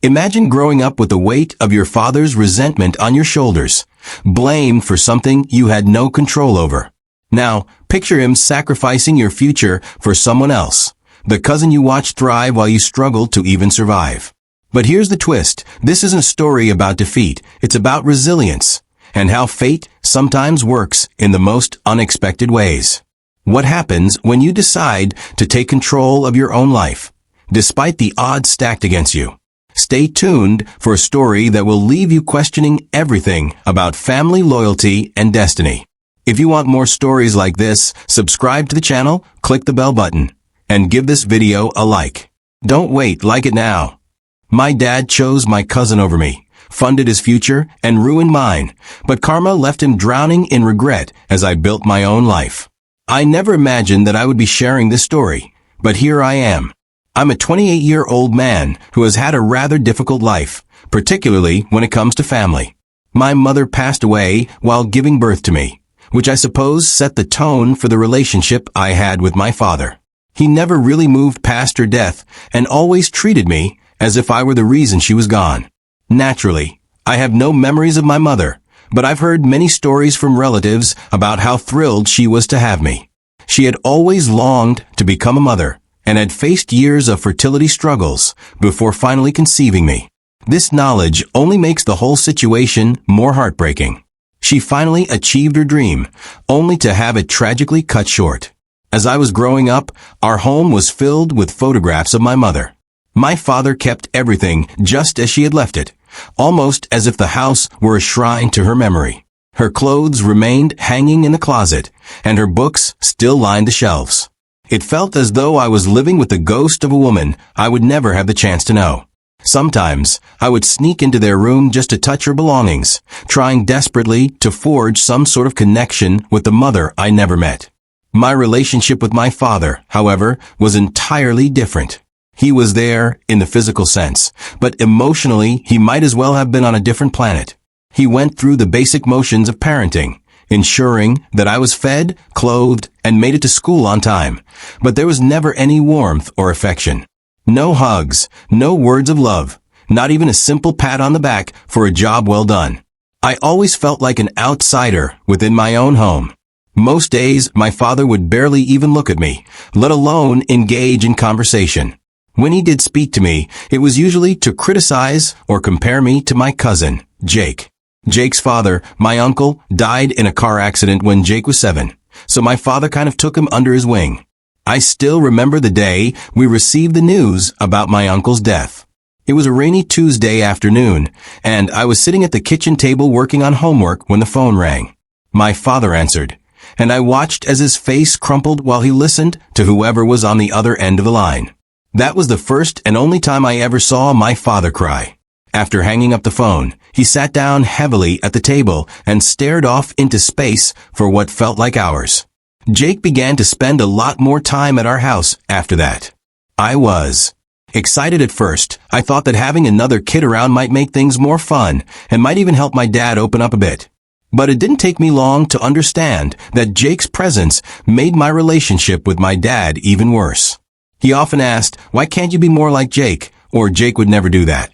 Imagine growing up with the weight of your father's resentment on your shoulders, blame for something you had no control over. Now, picture him sacrificing your future for someone else, the cousin you watched thrive while you struggled to even survive. But here's the twist. This isn't a story about defeat. It's about resilience and how fate sometimes works in the most unexpected ways. What happens when you decide to take control of your own life, despite the odds stacked against you? Stay tuned for a story that will leave you questioning everything about family loyalty and destiny. If you want more stories like this, subscribe to the channel, click the bell button, and give this video a like. Don't wait, like it now. My dad chose my cousin over me, funded his future, and ruined mine, but karma left him drowning in regret as I built my own life. I never imagined that I would be sharing this story, but here I am. I'm a 28-year-old man who has had a rather difficult life, particularly when it comes to family. My mother passed away while giving birth to me, which I suppose set the tone for the relationship I had with my father. He never really moved past her death and always treated me as if I were the reason she was gone. Naturally, I have no memories of my mother, but I've heard many stories from relatives about how thrilled she was to have me. She had always longed to become a mother and had faced years of fertility struggles before finally conceiving me. This knowledge only makes the whole situation more heartbreaking. She finally achieved her dream, only to have it tragically cut short. As I was growing up, our home was filled with photographs of my mother. My father kept everything just as she had left it, almost as if the house were a shrine to her memory. Her clothes remained hanging in the closet, and her books still lined the shelves. It felt as though I was living with the ghost of a woman I would never have the chance to know. Sometimes, I would sneak into their room just to touch her belongings, trying desperately to forge some sort of connection with the mother I never met. My relationship with my father, however, was entirely different. He was there in the physical sense, but emotionally he might as well have been on a different planet. He went through the basic motions of parenting, ensuring that I was fed, clothed, and made it to school on time, but there was never any warmth or affection. No hugs, no words of love, not even a simple pat on the back for a job well done. I always felt like an outsider within my own home. Most days, my father would barely even look at me, let alone engage in conversation. When he did speak to me, it was usually to criticize or compare me to my cousin, Jake. Jake's father, my uncle, died in a car accident when Jake was 7, so my father kind of took him under his wing. I still remember the day we received the news about my uncle's death. It was a rainy Tuesday afternoon, and I was sitting at the kitchen table working on homework when the phone rang. My father answered, and I watched as his face crumpled while he listened to whoever was on the other end of the line. That was the first and only time I ever saw my father cry. After hanging up the phone, he sat down heavily at the table and stared off into space for what felt like hours. Jake began to spend a lot more time at our house after that. I was excited at first. I thought that having another kid around might make things more fun and might even help my dad open up a bit. But it didn't take me long to understand that Jake's presence made my relationship with my dad even worse. He often asked, "Why can't you be more like Jake?" Or Jake would never do that.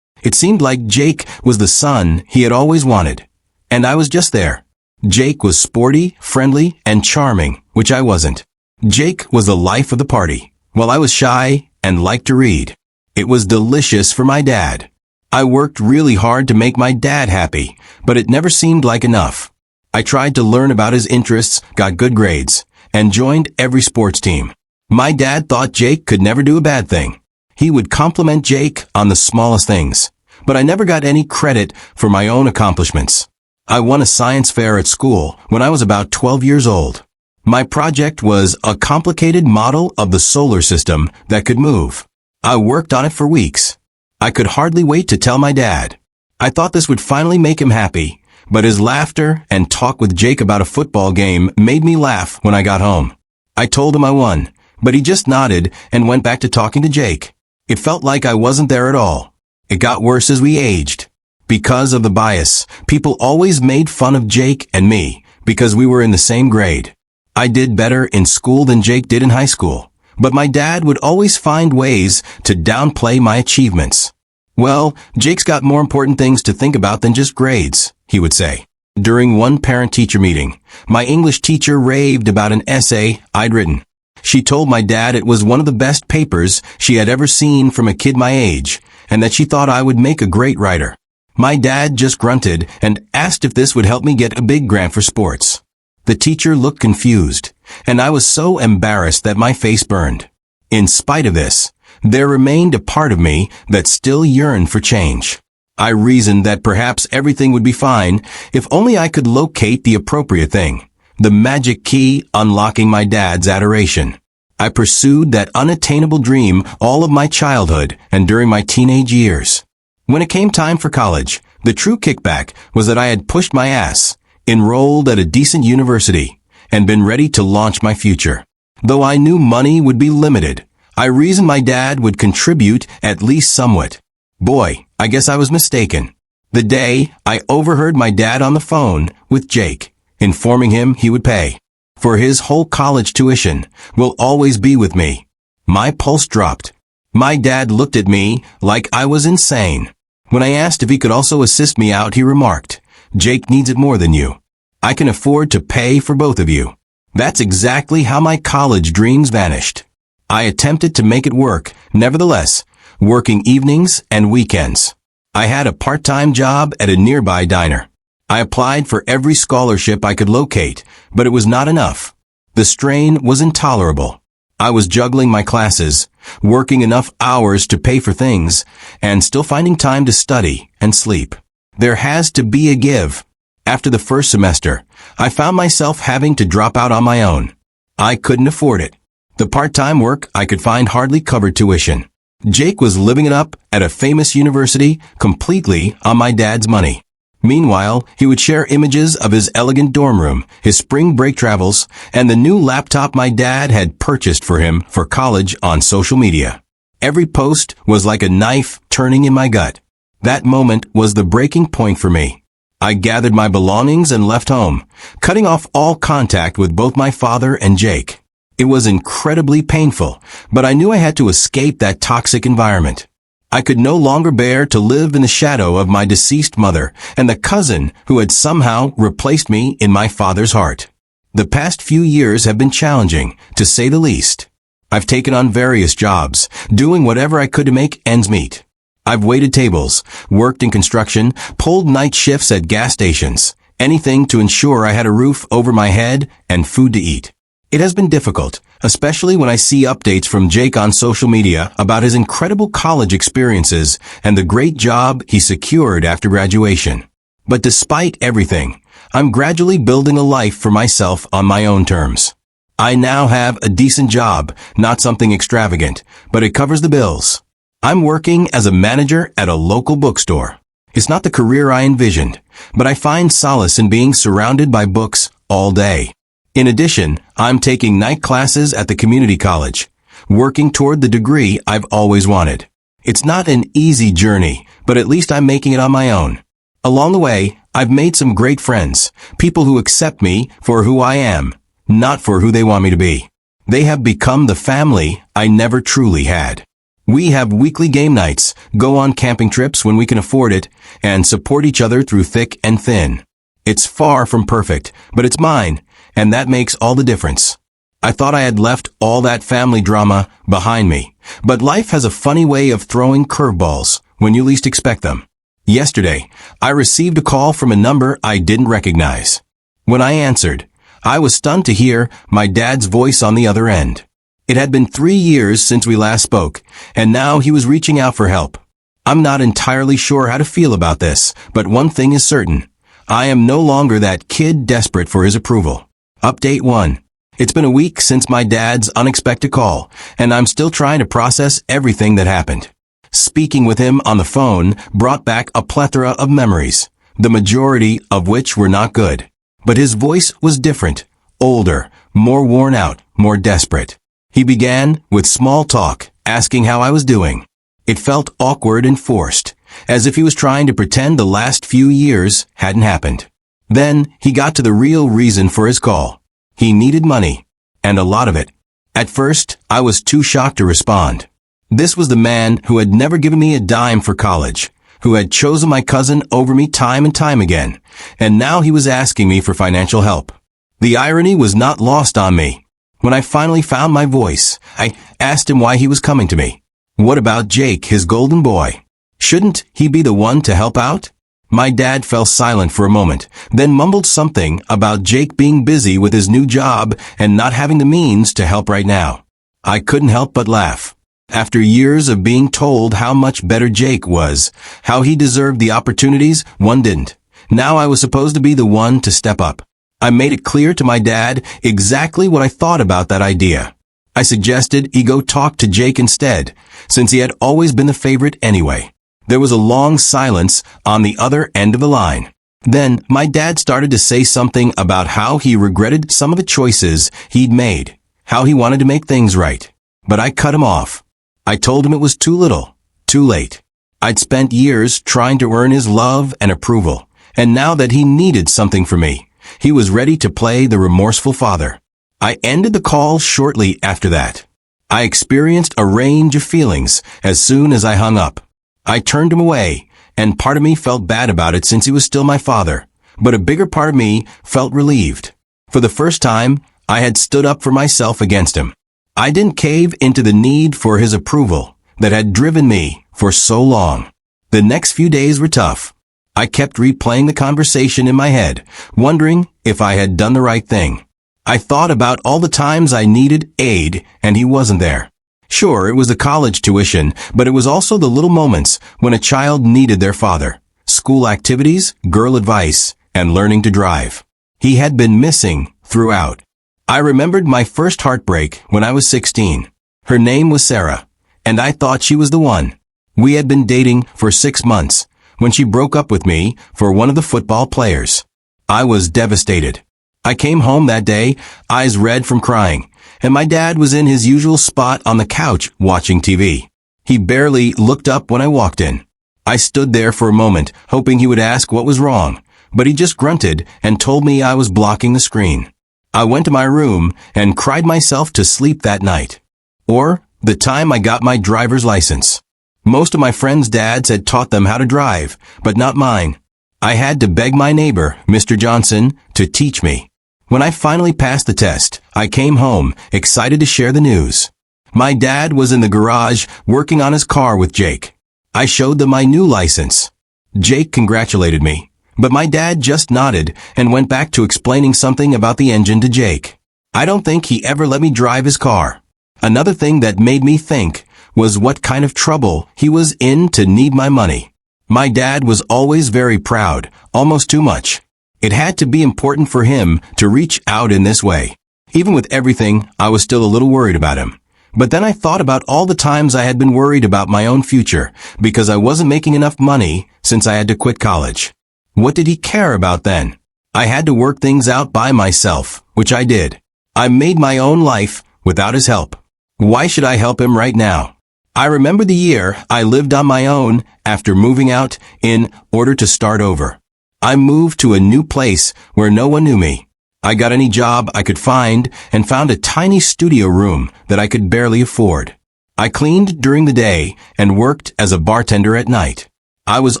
It seemed like Jake was the son he had always wanted, and I was just there. Jake was sporty, friendly, and charming, which I wasn't. Jake was the life of the party, while I was shy and liked to read. It was delicious for my dad. I worked really hard to make my dad happy, but it never seemed like enough. I tried to learn about his interests, got good grades, and joined every sports team. My dad thought Jake could never do a bad thing. He would compliment Jake on the smallest things, but I never got any credit for my own accomplishments. I won a science fair at school when I was about 12 years old. My project was a complicated model of the solar system that could move. I worked on it for weeks. I could hardly wait to tell my dad. I thought this would finally make him happy, but his laughter and talk with Jake about a football game made me laugh when I got home. I told him I won, but he just nodded and went back to talking to Jake. It felt like I wasn't there at all. It got worse as we aged. Because of the bias, people always made fun of Jake and me because we were in the same grade. I did better in school than Jake did in high school, but my dad would always find ways to downplay my achievements. Well, Jake's got more important things to think about than just grades, he would say. During one parent-teacher meeting, my English teacher raved about an essay I'd written. She told my dad it was one of the best papers she had ever seen from a kid my age, and that she thought I would make a great writer. My dad just grunted and asked if this would help me get a big grant for sports. The teacher looked confused, and I was so embarrassed that my face burned. In spite of this, there remained a part of me that still yearned for change. I reasoned that perhaps everything would be fine if only I could locate the appropriate thing, the magic key unlocking my dad's adoration. I pursued that unattainable dream all of my childhood and during my teenage years. When it came time for college, the true kickback was that I had pushed my ass, enrolled at a decent university, and been ready to launch my future. Though I knew money would be limited, I reasoned my dad would contribute at least somewhat. Boy, I guess I was mistaken. The day I overheard my dad on the phone with Jake, informing him he would pay for his whole college tuition, will always be with me. My pulse dropped. My dad looked at me like I was insane. When I asked if he could also assist me out, he remarked, "Jake needs it more than you. I can afford to pay for both of you." That's exactly how my college dreams vanished. I attempted to make it work, nevertheless, working evenings and weekends. I had a part-time job at a nearby diner. I applied for every scholarship I could locate, but it was not enough. The strain was intolerable. I was juggling my classes, working enough hours to pay for things, and still finding time to study and sleep. There has to be a give. After the first semester, I found myself having to drop out on my own. I couldn't afford it. The part-time work I could find hardly covered tuition. Jake was living it up at a famous university completely on my dad's money. Meanwhile, he would share images of his elegant dorm room, his spring break travels, and the new laptop my dad had purchased for him for college on social media. Every post was like a knife turning in my gut. That moment was the breaking point for me. I gathered my belongings and left home, cutting off all contact with both my father and Jake. It was incredibly painful, but I knew I had to escape that toxic environment. I could no longer bear to live in the shadow of my deceased mother and the cousin who had somehow replaced me in my father's heart. The past few years have been challenging, to say the least. I've taken on various jobs, doing whatever I could to make ends meet. I've waited tables, worked in construction, pulled night shifts at gas stations, anything to ensure I had a roof over my head and food to eat. It has been difficult, especially when I see updates from Jake on social media about his incredible college experiences and the great job he secured after graduation. But despite everything, I'm gradually building a life for myself on my own terms. I now have a decent job, not something extravagant, but it covers the bills. I'm working as a manager at a local bookstore. It's not the career I envisioned, but I find solace in being surrounded by books all day. In addition, I'm taking night classes at the community college, working toward the degree I've always wanted. It's not an easy journey, but at least I'm making it on my own. Along the way, I've made some great friends, people who accept me for who I am, not for who they want me to be. They have become the family I never truly had. We have weekly game nights, go on camping trips when we can afford it, and support each other through thick and thin. It's far from perfect, but it's mine, and that makes all the difference. I thought I had left all that family drama behind me, but life has a funny way of throwing curveballs when you least expect them. Yesterday, I received a call from a number I didn't recognize. When I answered, I was stunned to hear my dad's voice on the other end. It had been 3 years since we last spoke, and now he was reaching out for help. I'm not entirely sure how to feel about this, but one thing is certain. I am no longer that kid desperate for his approval. Update 1. It's been a week since my dad's unexpected call, and I'm still trying to process everything that happened. Speaking with him on the phone brought back a plethora of memories, the majority of which were not good. But his voice was different, older, more worn out, more desperate. He began with small talk, asking how I was doing. It felt awkward and forced, as if he was trying to pretend the last few years hadn't happened. Then he got to the real reason for his call. He needed money, and a lot of it. At first, I was too shocked to respond. This was the man who had never given me a dime for college, who had chosen my cousin over me time and time again, and now he was asking me for financial help. The irony was not lost on me. When I finally found my voice, I asked him why he was coming to me. What about Jake, his golden boy? Shouldn't he be the one to help out? My dad fell silent for a moment, then mumbled something about Jake being busy with his new job and not having the means to help right now. I couldn't help but laugh. After years of being told how much better Jake was, how he deserved the opportunities one didn't, now I was supposed to be the one to step up. I made it clear to my dad exactly what I thought about that idea. I suggested he go talk to Jake instead, since he had always been the favorite anyway. There was a long silence on the other end of the line. Then my dad started to say something about how he regretted some of the choices he'd made, how he wanted to make things right. But I cut him off. I told him it was too little, too late. I'd spent years trying to earn his love and approval, and now that he needed something from me, he was ready to play the remorseful father. I ended the call shortly after that. I experienced a range of feelings as soon as I hung up. I turned him away, and part of me felt bad about it since he was still my father, but a bigger part of me felt relieved. For the first time, I had stood up for myself against him. I didn't cave into the need for his approval that had driven me for so long. The next few days were tough. I kept replaying the conversation in my head, wondering if I had done the right thing. I thought about all the times I needed aid and he wasn't there. Sure, it was the college tuition, but it was also the little moments when a child needed their father. School activities, girl advice, and learning to drive. He had been missing throughout. I remembered my first heartbreak when I was 16. Her name was Sarah, and I thought she was the one. We had been dating for 6 months when she broke up with me for one of the football players. I was devastated. I came home that day, eyes red from crying, and my dad was in his usual spot on the couch watching TV. He barely looked up when I walked in. I stood there for a moment, hoping he would ask what was wrong, but he just grunted and told me I was blocking the screen. I went to my room and cried myself to sleep that night. Or the time I got my driver's license. Most of my friends' dads had taught them how to drive, but not mine. I had to beg my neighbor, Mr. Johnson, to teach me. When I finally passed the test, I came home, excited to share the news. My dad was in the garage working on his car with Jake. I showed them my new license. Jake congratulated me, but my dad just nodded and went back to explaining something about the engine to Jake. I don't think he ever let me drive his car. Another thing that made me think was what kind of trouble he was in to need my money. My dad was always very proud, almost too much. It had to be important for him to reach out in this way. Even with everything, I was still a little worried about him. But then I thought about all the times I had been worried about my own future because I wasn't making enough money since I had to quit college. What did he care about then? I had to work things out by myself, which I did. I made my own life without his help. Why should I help him right now? I remember the year I lived on my own after moving out in order to start over. I moved to a new place where no one knew me. I got any job I could find and found a tiny studio room that I could barely afford. I cleaned during the day and worked as a bartender at night. I was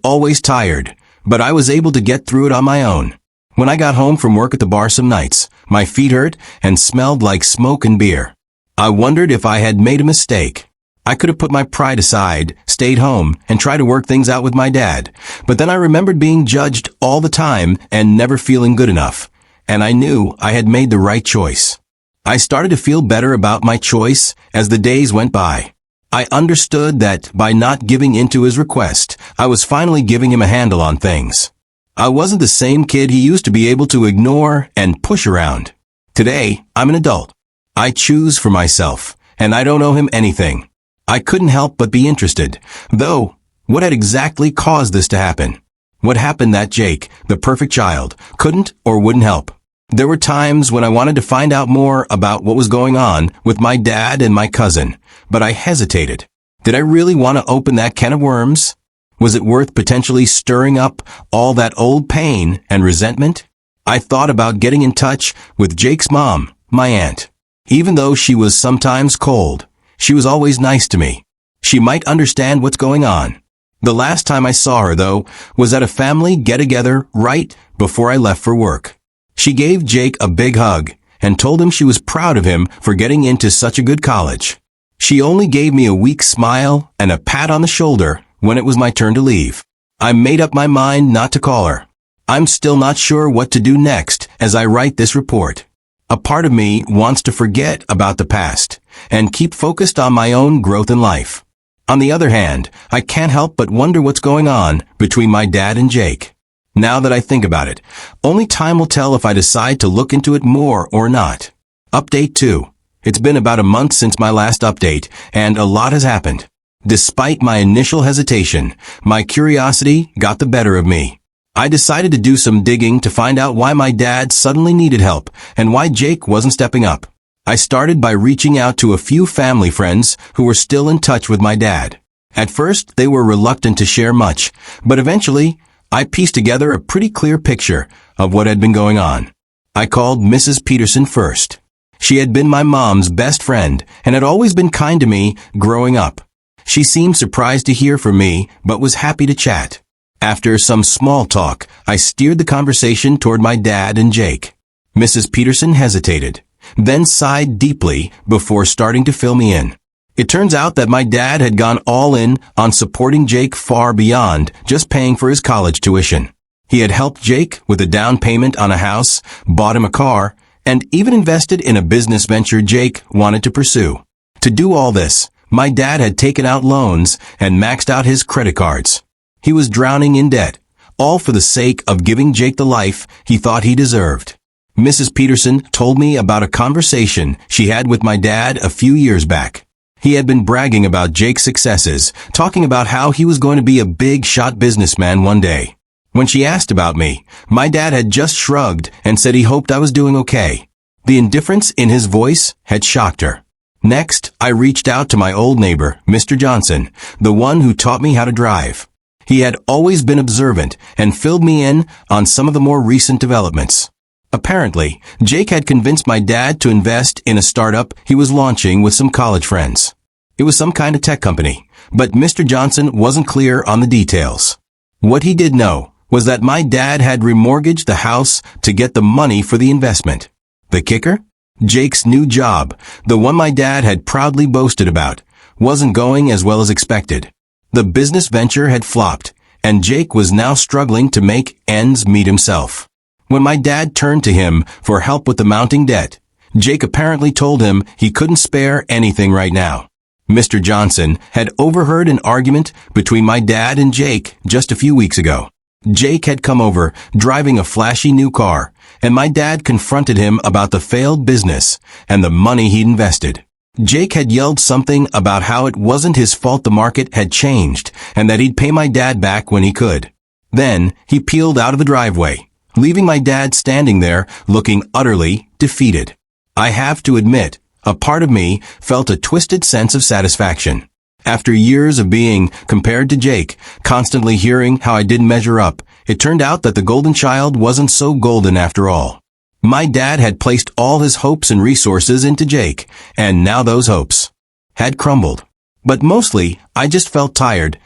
always tired, but I was able to get through it on my own. When I got home from work at the bar some nights, my feet hurt and smelled like smoke and beer. I wondered if I had made a mistake. I could have put my pride aside, stayed home, and tried to work things out with my dad. But then I remembered being judged all the time and never feeling good enough. And I knew I had made the right choice. I started to feel better about my choice as the days went by. I understood that by not giving in to his request, I was finally giving him a handle on things. I wasn't the same kid he used to be able to ignore and push around. Today, I'm an adult. I choose for myself, and I don't owe him anything. I couldn't help but be interested, though, what had exactly caused this to happen? What happened that Jake, the perfect child, couldn't or wouldn't help? There were times when I wanted to find out more about what was going on with my dad and my cousin, but I hesitated. Did I really want to open that can of worms? Was it worth potentially stirring up all that old pain and resentment? I thought about getting in touch with Jake's mom, my aunt. Even though she was sometimes cold, she was always nice to me. She might understand what's going on. The last time I saw her, though, was at a family get-together right before I left for work. She gave Jake a big hug and told him she was proud of him for getting into such a good college. She only gave me a weak smile and a pat on the shoulder when it was my turn to leave. I made up my mind not to call her. I'm still not sure what to do next as I write this report. A part of me wants to forget about the past and keep focused on my own growth in life. On the other hand, I can't help but wonder what's going on between my dad and Jake. Now that I think about it, only time will tell if I decide to look into it more or not. Update 2. It's been about a month since my last update, and a lot has happened. Despite my initial hesitation, my curiosity got the better of me. I decided to do some digging to find out why my dad suddenly needed help and why Jake wasn't stepping up. I started by reaching out to a few family friends who were still in touch with my dad. At first, they were reluctant to share much, but eventually, I pieced together a pretty clear picture of what had been going on. I called Mrs. Peterson first. She had been my mom's best friend and had always been kind to me growing up. She seemed surprised to hear from me, but was happy to chat. After some small talk, I steered the conversation toward my dad and Jake. Mrs. Peterson hesitated, then sighed deeply before starting to fill me in. It turns out that my dad had gone all in on supporting Jake far beyond just paying for his college tuition. He had helped Jake with a down payment on a house, bought him a car, and even invested in a business venture Jake wanted to pursue. To do all this, my dad had taken out loans and maxed out his credit cards. He was drowning in debt, all for the sake of giving Jake the life he thought he deserved. Mrs. Peterson told me about a conversation she had with my dad a few years back. He had been bragging about Jake's successes, talking about how he was going to be a big-shot businessman one day. When she asked about me, my dad had just shrugged and said he hoped I was doing okay. The indifference in his voice had shocked her. Next, I reached out to my old neighbor, Mr. Johnson, the one who taught me how to drive. He had always been observant and filled me in on some of the more recent developments. Apparently, Jake had convinced my dad to invest in a startup he was launching with some college friends. It was some kind of tech company, but Mr. Johnson wasn't clear on the details. What he did know was that my dad had remortgaged the house to get the money for the investment. The kicker? Jake's new job, the one my dad had proudly boasted about, wasn't going as well as expected. The business venture had flopped, and Jake was now struggling to make ends meet himself. When my dad turned to him for help with the mounting debt, Jake apparently told him he couldn't spare anything right now. Mr. Johnson had overheard an argument between my dad and Jake just a few weeks ago. Jake had come over driving a flashy new car, and my dad confronted him about the failed business and the money he'd invested. Jake had yelled something about how it wasn't his fault the market had changed and that he'd pay my dad back when he could. Then he peeled out of the driveway, leaving my dad standing there looking utterly defeated. I have to admit, a part of me felt a twisted sense of satisfaction. After years of being compared to Jake, constantly hearing how I didn't measure up, it turned out that the golden child wasn't so golden after all. My dad had placed all his hopes and resources into Jake, and now those hopes had crumbled. But mostly, I just felt tired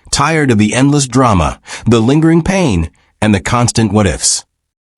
of the endless drama, the lingering pain, and the constant what-ifs.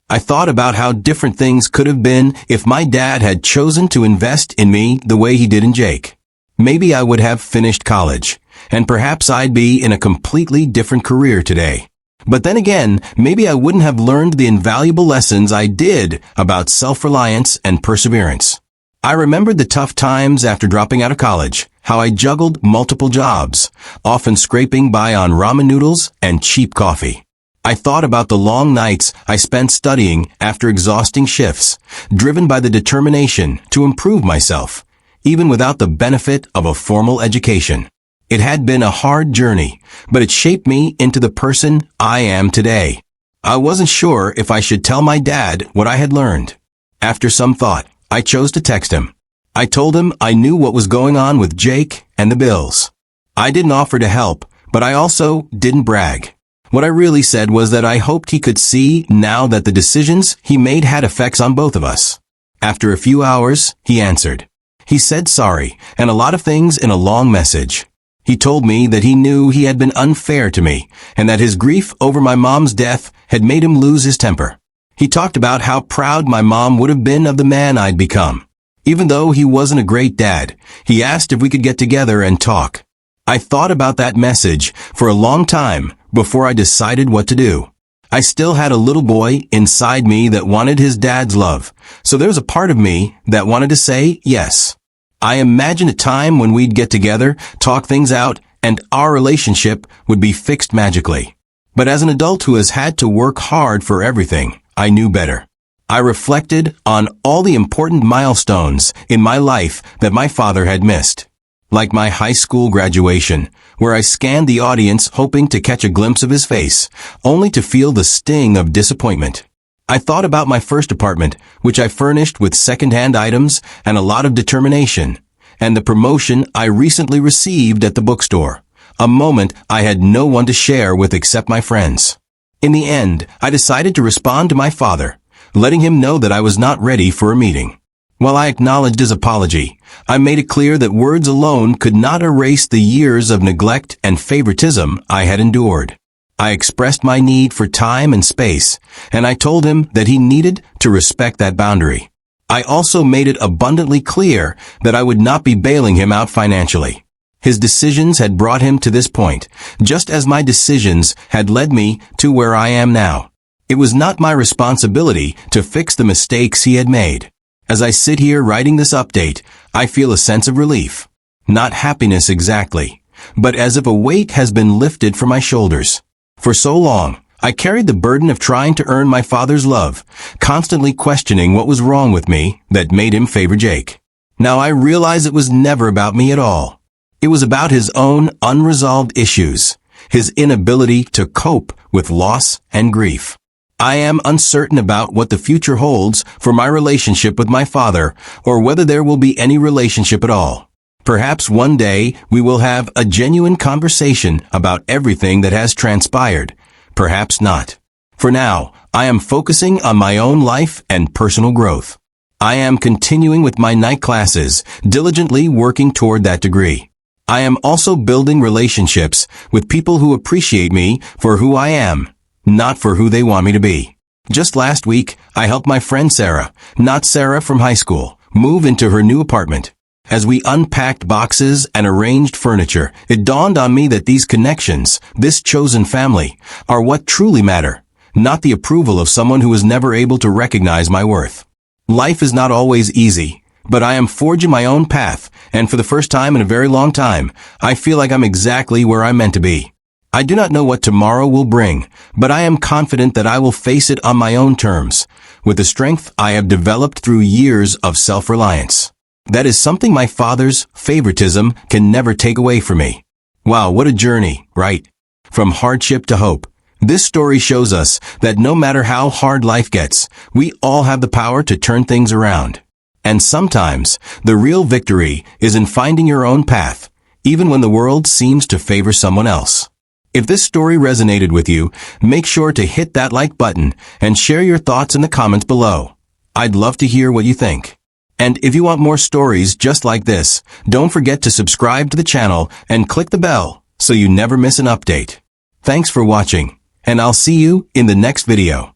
I thought about how different things could have been if my dad had chosen to invest in me the way he did in Jake. Maybe I would have finished college, and perhaps I'd be in a completely different career today. But then again, maybe I wouldn't have learned the invaluable lessons I did about self-reliance and perseverance. I remembered the tough times after dropping out of college, how I juggled multiple jobs, often scraping by on ramen noodles and cheap coffee. I thought about the long nights I spent studying after exhausting shifts, driven by the determination to improve myself, even without the benefit of a formal education. It had been a hard journey, but it shaped me into the person I am today. I wasn't sure if I should tell my dad what I had learned. After some thought, I chose to text him. I told him I knew what was going on with Jake and the bills. I didn't offer to help, but I also didn't brag. What I really said was that I hoped he could see now that the decisions he made had effects on both of us. After a few hours, he answered. He said sorry and a lot of things in a long message. He told me that he knew he had been unfair to me, and that his grief over my mom's death had made him lose his temper. He talked about how proud my mom would have been of the man I'd become. Even though he wasn't a great dad, he asked if we could get together and talk. I thought about that message for a long time before I decided what to do. I still had a little boy inside me that wanted his dad's love, so there was a part of me that wanted to say yes. I imagined a time when we'd get together, talk things out, and our relationship would be fixed magically. But as an adult who has had to work hard for everything, I knew better. I reflected on all the important milestones in my life that my father had missed. Like my high school graduation, where I scanned the audience hoping to catch a glimpse of his face, only to feel the sting of disappointment. I thought about my first apartment, which I furnished with second-hand items and a lot of determination, and the promotion I recently received at the bookstore, a moment I had no one to share with except my friends. In the end, I decided to respond to my father, letting him know that I was not ready for a meeting. While I acknowledged his apology, I made it clear that words alone could not erase the years of neglect and favoritism I had endured. I expressed my need for time and space, and I told him that he needed to respect that boundary. I also made it abundantly clear that I would not be bailing him out financially. His decisions had brought him to this point, just as my decisions had led me to where I am now. It was not my responsibility to fix the mistakes he had made. As I sit here writing this update, I feel a sense of relief. Not happiness exactly, but as if a weight has been lifted from my shoulders. For so long, I carried the burden of trying to earn my father's love, constantly questioning what was wrong with me that made him favor Jake. Now I realize it was never about me at all. It was about his own unresolved issues, his inability to cope with loss and grief. I am uncertain about what the future holds for my relationship with my father, or whether there will be any relationship at all. Perhaps one day we will have a genuine conversation about everything that has transpired. Perhaps not. For now, I am focusing on my own life and personal growth. I am continuing with my night classes, diligently working toward that degree. I am also building relationships with people who appreciate me for who I am, not for who they want me to be. Just last week, I helped my friend Sarah, not Sarah from high school, move into her new apartment. As we unpacked boxes and arranged furniture, it dawned on me that these connections, this chosen family, are what truly matter, not the approval of someone who was never able to recognize my worth. Life is not always easy, but I am forging my own path, and for the first time in a very long time, I feel like I'm exactly where I'm meant to be. I do not know what tomorrow will bring, but I am confident that I will face it on my own terms, with the strength I have developed through years of self-reliance. That is something my father's favoritism can never take away from me. Wow, what a journey, right? From hardship to hope. This story shows us that no matter how hard life gets, we all have the power to turn things around. And sometimes, the real victory is in finding your own path, even when the world seems to favor someone else. If this story resonated with you, make sure to hit that like button and share your thoughts in the comments below. I'd love to hear what you think. And if you want more stories just like this, don't forget to subscribe to the channel and click the bell so you never miss an update. Thanks for watching, and I'll see you in the next video.